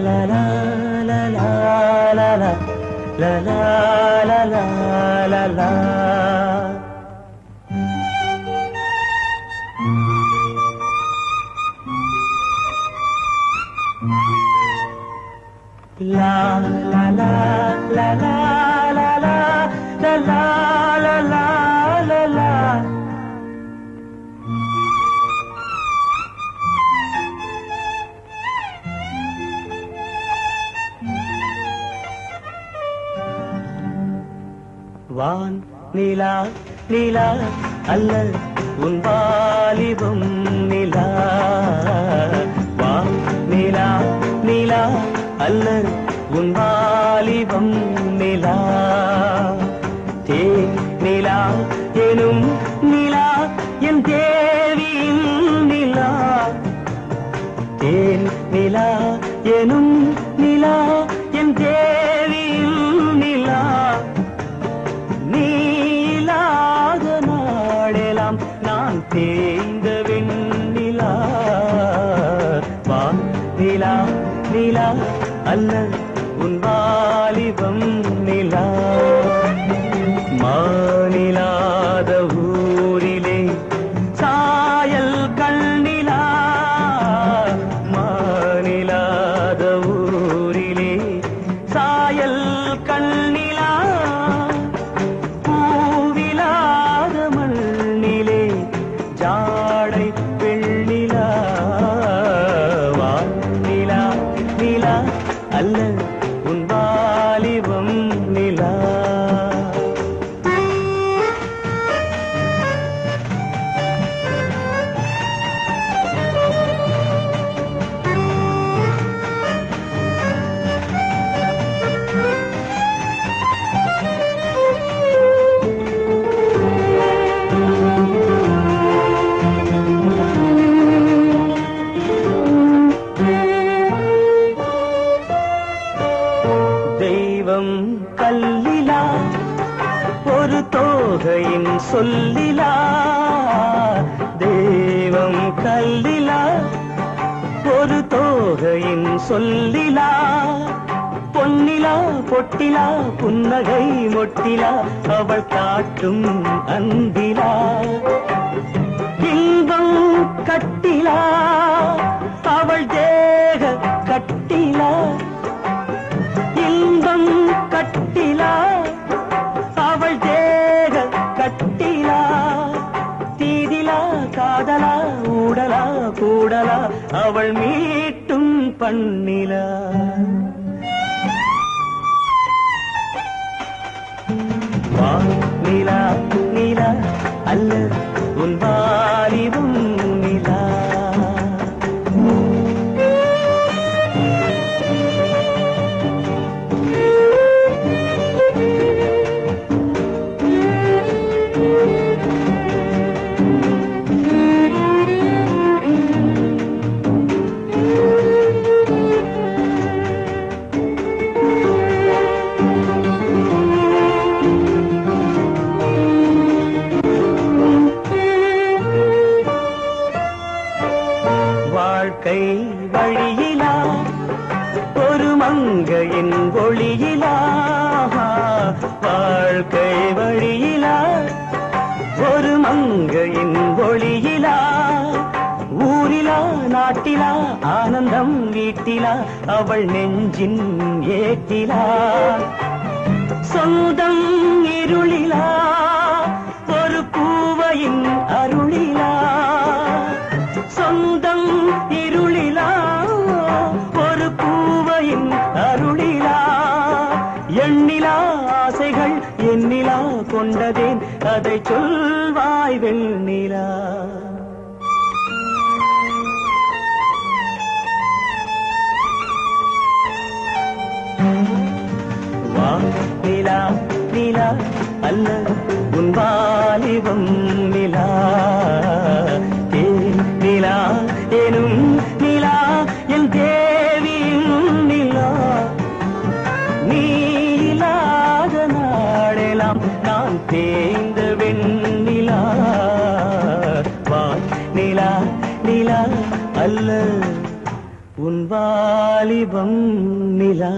la la la la la la la la la la la la. La la la la la la la la la la la la. வான் நிலா நிலா அல்ல உன் வாலிபம் நிலா. வான் நிலா நிலா அல்ல உன் வாலிபம் நிலா. தேன் நிலா எனும் நிலா என் தேவியின் நிலா. தேன் நிலா எனும் நிலா என் தேவியின் நிலா. நீலாத நாடெல்லாம் நான் தேய்ந்த வெண்ணிலா. வான் நிலா நிலா அல்ல உன் வாலிபம் நிலா. மாநிலாத ஊரிலே சாயல் கண்ணிலா. மாநிலாத ஊரிலே சாயல் கண்ணிலா. பூவிலாத மண்ணிலே ஜாடை வெண்ணிலா. வானிலா நிலா அல்ல உன் வாலிபம் நிலா. தெய்வம் கல்லிலா ஒரு தோகையின் சொல்லிலா. தெய்வம் கல்லிலா ஒரு தோகையின் சொல்லிலா. பொன்னிலா பொட்டிலா புன்னகை மொட்டிலா அவள் காட்டும் அன்பிலா. இன்பம் கட்டிலா அவள் தேக கட்டிலா. இன்பம் கட்டிலா அவள் தேக கட்டிலா. தீதிலா காதலா ஊடலா கூடலா அவள் மீட்டும் பண்ணிலா. வானிலா நிலா அல்ல உன் வாலிபம் நிலா. வாழ்க்கை வழியிலா ஒரு மங்கையின் ஒளியிலா. வாழ்க்கை வழியிலா ஒரு மங்கையின் ஒளியிலா. ஊரிலா நாட்டிலா ஆனந்தம் வீட்டிலா அவள் நெஞ்சின் ஏட்டிலா. சொந்தம் இருளிலா ஒரு பூவையின் அருளிலா. சொந்தம் இருளிலா ஒரு பூவையின் அருளிலா. எண்ணிலா ஆசைகள் எண்ணிலா கொண்டதேன் அதை சொல்வாய் வெண்ணிலா. வானிலா நிலா அல்ல உன் வாலிபம் நிலா. தேன் நிலா எனும் நிலா என் தேவியின் நிலா. நீலாத நாடெல்லாம் நான் தேய்ந்த வெண்ணிலா. வான் நிலா நிலா அல்ல உன் வாலிபம் நிலா